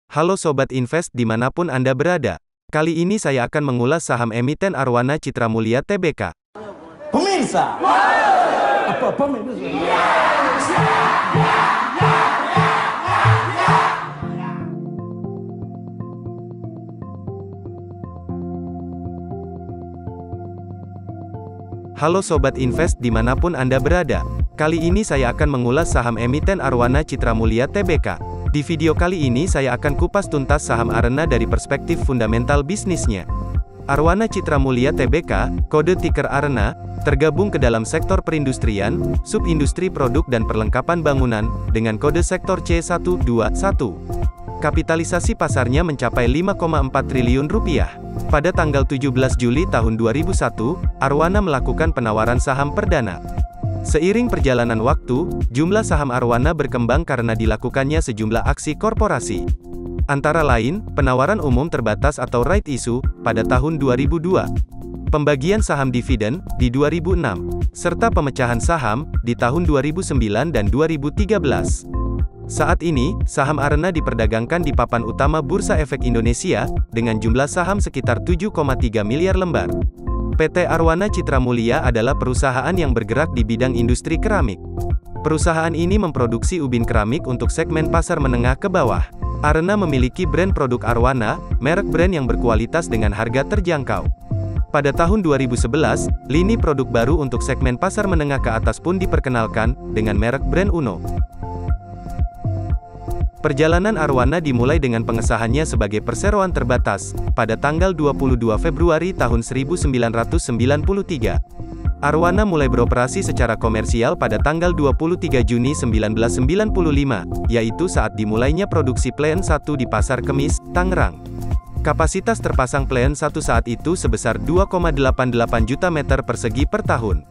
Halo Sobat Invest dimanapun Anda berada. Kali ini saya akan mengulas saham emiten Arwana Citra Mulia Tbk. Pemirsa, apa pemirsa? Halo Sobat Invest dimanapun Anda berada. Kali ini saya akan mengulas saham emiten Arwana Citra Mulia Tbk. Di video kali ini saya akan kupas tuntas saham Arena dari perspektif fundamental bisnisnya. Arwana Citra Mulia Tbk, kode tiker Arena, tergabung ke dalam sektor perindustrian, subindustri produk dan perlengkapan bangunan, dengan kode sektor C121. Kapitalisasi pasarnya mencapai 5,4 triliun rupiah. Pada tanggal 17 Juli tahun 2001, Arwana melakukan penawaran saham perdana. Seiring perjalanan waktu, jumlah saham Arwana berkembang karena dilakukannya sejumlah aksi korporasi. Antara lain, penawaran umum terbatas atau right issue, pada tahun 2002. Pembagian saham dividen, di 2006. Serta pemecahan saham, di tahun 2009 dan 2013. Saat ini, saham Arena diperdagangkan di papan utama Bursa Efek Indonesia, dengan jumlah saham sekitar 7,3 miliar lembar. PT Arwana Citra Mulia adalah perusahaan yang bergerak di bidang industri keramik. Perusahaan ini memproduksi ubin keramik untuk segmen pasar menengah ke bawah. Arena memiliki brand produk Arwana, merek brand yang berkualitas dengan harga terjangkau. Pada tahun 2011, lini produk baru untuk segmen pasar menengah ke atas pun diperkenalkan, dengan merek brand Uno. Perjalanan Arwana dimulai dengan pengesahannya sebagai perseroan terbatas, pada tanggal 22 Februari tahun 1993. Arwana mulai beroperasi secara komersial pada tanggal 23 Juni 1995, yaitu saat dimulainya produksi Plen 1 di Pasar Kemis, Tangerang. Kapasitas terpasang Plen 1 saat itu sebesar 2,88 juta meter persegi per tahun.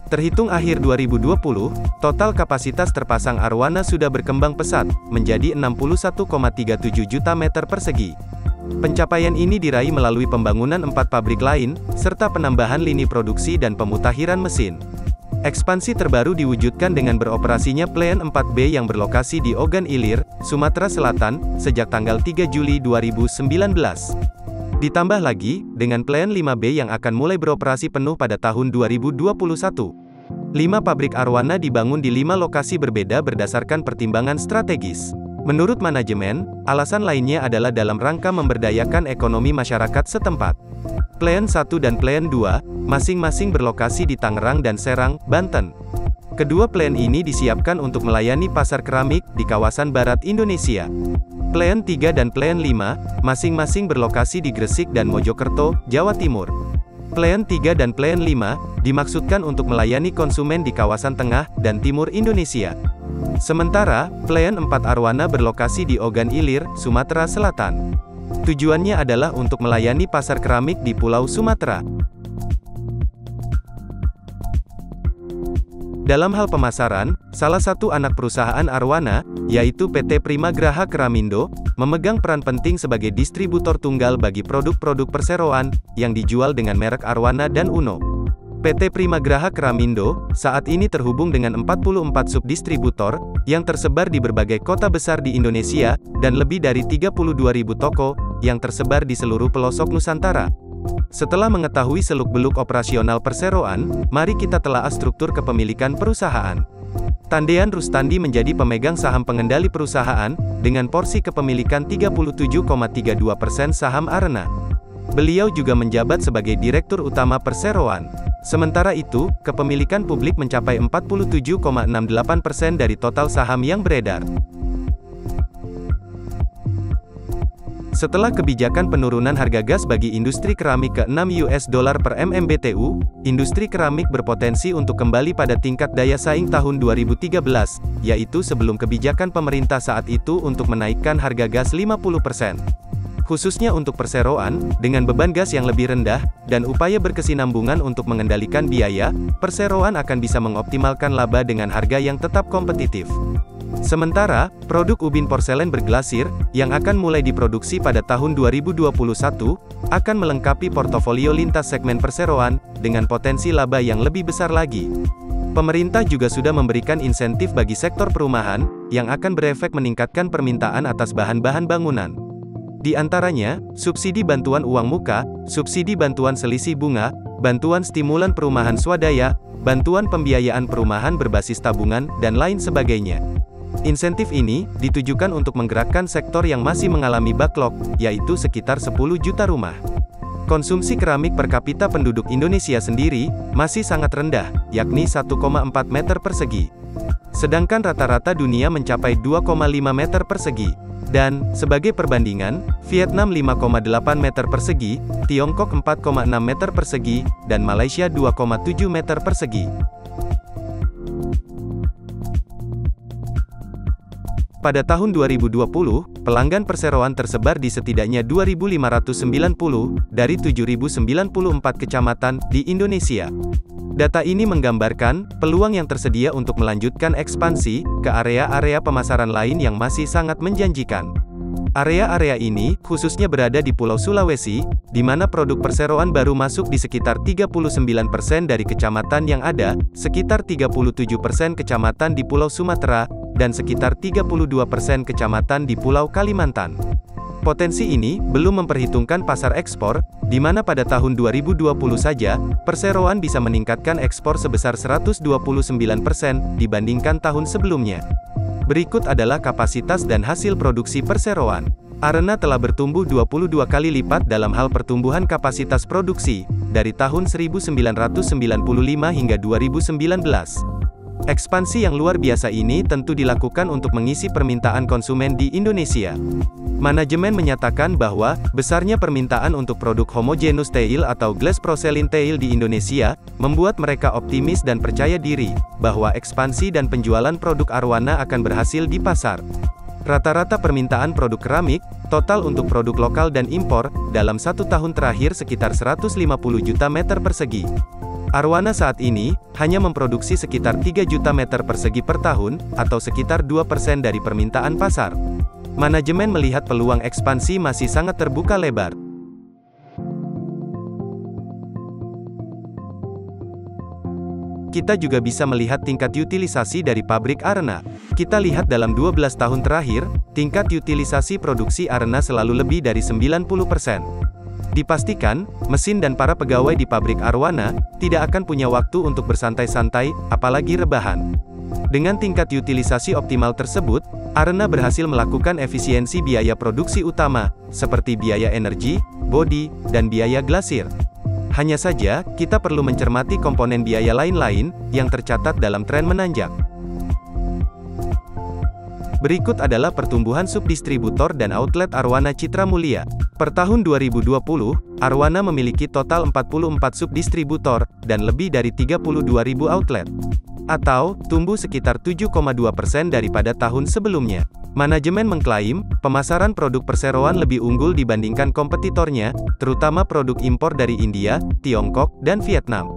Terhitung akhir 2020, total kapasitas terpasang Arwana sudah berkembang pesat, menjadi 61,37 juta meter persegi. Pencapaian ini diraih melalui pembangunan 4 pabrik lain, serta penambahan lini produksi dan pemutakhiran mesin. Ekspansi terbaru diwujudkan dengan beroperasinya Plen 4B yang berlokasi di Ogan Ilir, Sumatera Selatan, sejak tanggal 3 Juli 2019. Ditambah lagi, dengan Plen 5B yang akan mulai beroperasi penuh pada tahun 2021. 5 pabrik Arwana dibangun di 5 lokasi berbeda berdasarkan pertimbangan strategis. Menurut manajemen, alasan lainnya adalah dalam rangka memberdayakan ekonomi masyarakat setempat. Plen 1 dan Plen 2, masing-masing berlokasi di Tangerang dan Serang, Banten. Kedua plen ini disiapkan untuk melayani pasar keramik di kawasan barat Indonesia. Plen 3 dan Plen 5, masing-masing berlokasi di Gresik dan Mojokerto, Jawa Timur. Plen 3 dan Plen 5, dimaksudkan untuk melayani konsumen di kawasan tengah dan timur Indonesia. Sementara, Plen 4 Arwana berlokasi di Ogan Ilir, Sumatera Selatan. Tujuannya adalah untuk melayani pasar keramik di Pulau Sumatera. Dalam hal pemasaran, salah satu anak perusahaan Arwana, yaitu PT Primagraha Keramindo, memegang peran penting sebagai distributor tunggal bagi produk-produk perseroan, yang dijual dengan merek Arwana dan Uno. PT Primagraha Keramindo, saat ini terhubung dengan 44 subdistributor, yang tersebar di berbagai kota besar di Indonesia, dan lebih dari 32.000 toko, yang tersebar di seluruh pelosok Nusantara. Setelah mengetahui seluk-beluk operasional perseroan, mari kita telaah struktur kepemilikan perusahaan. Tandean Rustandi menjadi pemegang saham pengendali perusahaan, dengan porsi kepemilikan 37,32% saham Arena. Beliau juga menjabat sebagai Direktur Utama Perseroan. Sementara itu, kepemilikan publik mencapai 47,68% dari total saham yang beredar. Setelah kebijakan penurunan harga gas bagi industri keramik ke $6 per MMBTU, industri keramik berpotensi untuk kembali pada tingkat daya saing tahun 2013, yaitu sebelum kebijakan pemerintah saat itu untuk menaikkan harga gas 50%. Khususnya untuk perseroan, dengan beban gas yang lebih rendah, dan upaya berkesinambungan untuk mengendalikan biaya, perseroan akan bisa mengoptimalkan laba dengan harga yang tetap kompetitif. Sementara, produk ubin porselen berglasir, yang akan mulai diproduksi pada tahun 2021, akan melengkapi portofolio lintas segmen perseroan, dengan potensi laba yang lebih besar lagi. Pemerintah juga sudah memberikan insentif bagi sektor perumahan, yang akan berefek meningkatkan permintaan atas bahan-bahan bangunan. Di antaranya, subsidi bantuan uang muka, subsidi bantuan selisih bunga, bantuan stimulan perumahan swadaya, bantuan pembiayaan perumahan berbasis tabungan, dan lain sebagainya. Insentif ini ditujukan untuk menggerakkan sektor yang masih mengalami backlog, yaitu sekitar 10 juta rumah. Konsumsi keramik per kapita penduduk Indonesia sendiri masih sangat rendah, yakni 1,4 meter persegi. Sedangkan rata-rata dunia mencapai 2,5 meter persegi. Dan, sebagai perbandingan, Vietnam 5,8 meter persegi, Tiongkok 4,6 meter persegi, dan Malaysia 2,7 meter persegi. Pada tahun 2020, pelanggan perseroan tersebar di setidaknya 2.590 dari 7.094 kecamatan di Indonesia. Data ini menggambarkan peluang yang tersedia untuk melanjutkan ekspansi ke area-area pemasaran lain yang masih sangat menjanjikan. Area-area ini khususnya berada di Pulau Sulawesi, di mana produk perseroan baru masuk di sekitar 39% dari kecamatan yang ada, sekitar 37% kecamatan di Pulau Sumatera, dan sekitar 32% kecamatan di Pulau Kalimantan. Potensi ini belum memperhitungkan pasar ekspor, di mana pada tahun 2020 saja, perseroan bisa meningkatkan ekspor sebesar 129% dibandingkan tahun sebelumnya. Berikut adalah kapasitas dan hasil produksi perseroan. Arena telah bertumbuh 22 kali lipat dalam hal pertumbuhan kapasitas produksi, dari tahun 1995 hingga 2019. Ekspansi yang luar biasa ini tentu dilakukan untuk mengisi permintaan konsumen di Indonesia. Manajemen menyatakan bahwa, besarnya permintaan untuk produk homogeneous tile atau glass porcelain tile di Indonesia, membuat mereka optimis dan percaya diri, bahwa ekspansi dan penjualan produk Arwana akan berhasil di pasar. Rata-rata permintaan produk keramik, total untuk produk lokal dan impor, dalam 1 tahun terakhir sekitar 150 juta meter persegi. Arwana saat ini, hanya memproduksi sekitar 3 juta meter persegi per tahun, atau sekitar 2% dari permintaan pasar. Manajemen melihat peluang ekspansi masih sangat terbuka lebar. Kita juga bisa melihat tingkat utilisasi dari pabrik Arena. Kita lihat dalam 12 tahun terakhir, tingkat utilisasi produksi Arena selalu lebih dari 90%. Dipastikan, mesin dan para pegawai di pabrik Arwana tidak akan punya waktu untuk bersantai-santai, apalagi rebahan. Dengan tingkat utilisasi optimal tersebut, Arena berhasil melakukan efisiensi biaya produksi utama, seperti biaya energi, bodi, dan biaya glasir. Hanya saja, kita perlu mencermati komponen biaya lain-lain yang tercatat dalam tren menanjak. Berikut adalah pertumbuhan subdistributor dan outlet Arwana Citra Mulia. Per tahun 2020, Arwana memiliki total 44 subdistributor, dan lebih dari 32.000 outlet. Atau, tumbuh sekitar 7,2% daripada tahun sebelumnya. Manajemen mengklaim, pemasaran produk perseroan lebih unggul dibandingkan kompetitornya, terutama produk impor dari India, Tiongkok, dan Vietnam.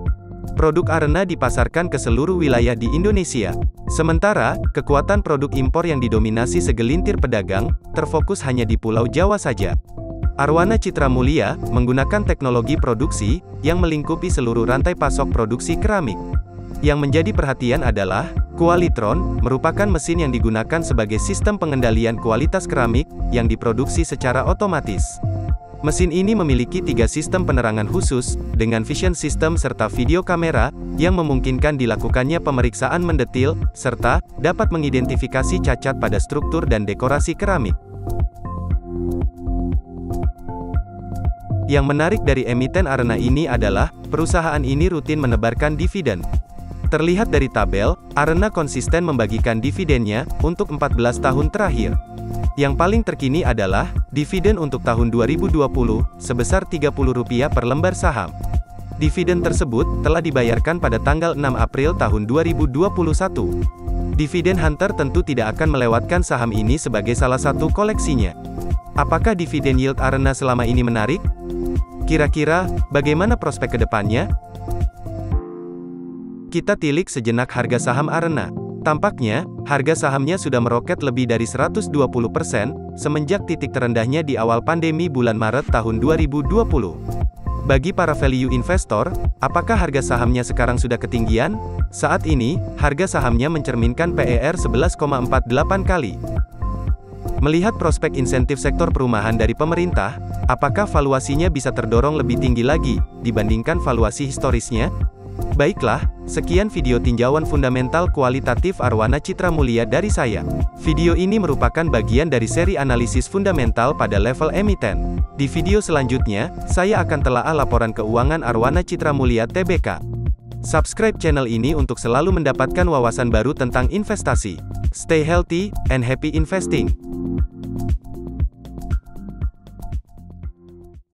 Produk Arena dipasarkan ke seluruh wilayah di Indonesia. Sementara, kekuatan produk impor yang didominasi segelintir pedagang, terfokus hanya di Pulau Jawa saja. Arwana Citra Mulia menggunakan teknologi produksi yang melingkupi seluruh rantai pasok produksi keramik. Yang menjadi perhatian adalah, Qualitron merupakan mesin yang digunakan sebagai sistem pengendalian kualitas keramik yang diproduksi secara otomatis. Mesin ini memiliki 3 sistem penerangan khusus, dengan vision system serta video kamera, yang memungkinkan dilakukannya pemeriksaan mendetil, serta dapat mengidentifikasi cacat pada struktur dan dekorasi keramik. Yang menarik dari emiten Arena ini adalah, perusahaan ini rutin menebarkan dividen. Terlihat dari tabel, Arena konsisten membagikan dividennya untuk 14 tahun terakhir. Yang paling terkini adalah, dividen untuk tahun 2020, sebesar Rp30 per lembar saham. Dividen tersebut telah dibayarkan pada tanggal 6 April tahun 2021. Dividen Hunter tentu tidak akan melewatkan saham ini sebagai salah satu koleksinya. Apakah dividen yield Arena selama ini menarik? Kira-kira, bagaimana prospek ke depannya? Kita tilik sejenak harga saham Arena. Tampaknya, harga sahamnya sudah meroket lebih dari 120% semenjak titik terendahnya di awal pandemi bulan Maret tahun 2020. Bagi para value investor, apakah harga sahamnya sekarang sudah ketinggian? Saat ini, harga sahamnya mencerminkan PER 11,48 kali. Melihat prospek insentif sektor perumahan dari pemerintah, apakah valuasinya bisa terdorong lebih tinggi lagi, dibandingkan valuasi historisnya? Baiklah, sekian video tinjauan fundamental kualitatif Arwana Citra Mulia dari saya. Video ini merupakan bagian dari seri analisis fundamental pada level emiten. Di video selanjutnya, saya akan telaah laporan keuangan Arwana Citra Mulia Tbk. Subscribe channel ini untuk selalu mendapatkan wawasan baru tentang investasi. Stay healthy and happy investing.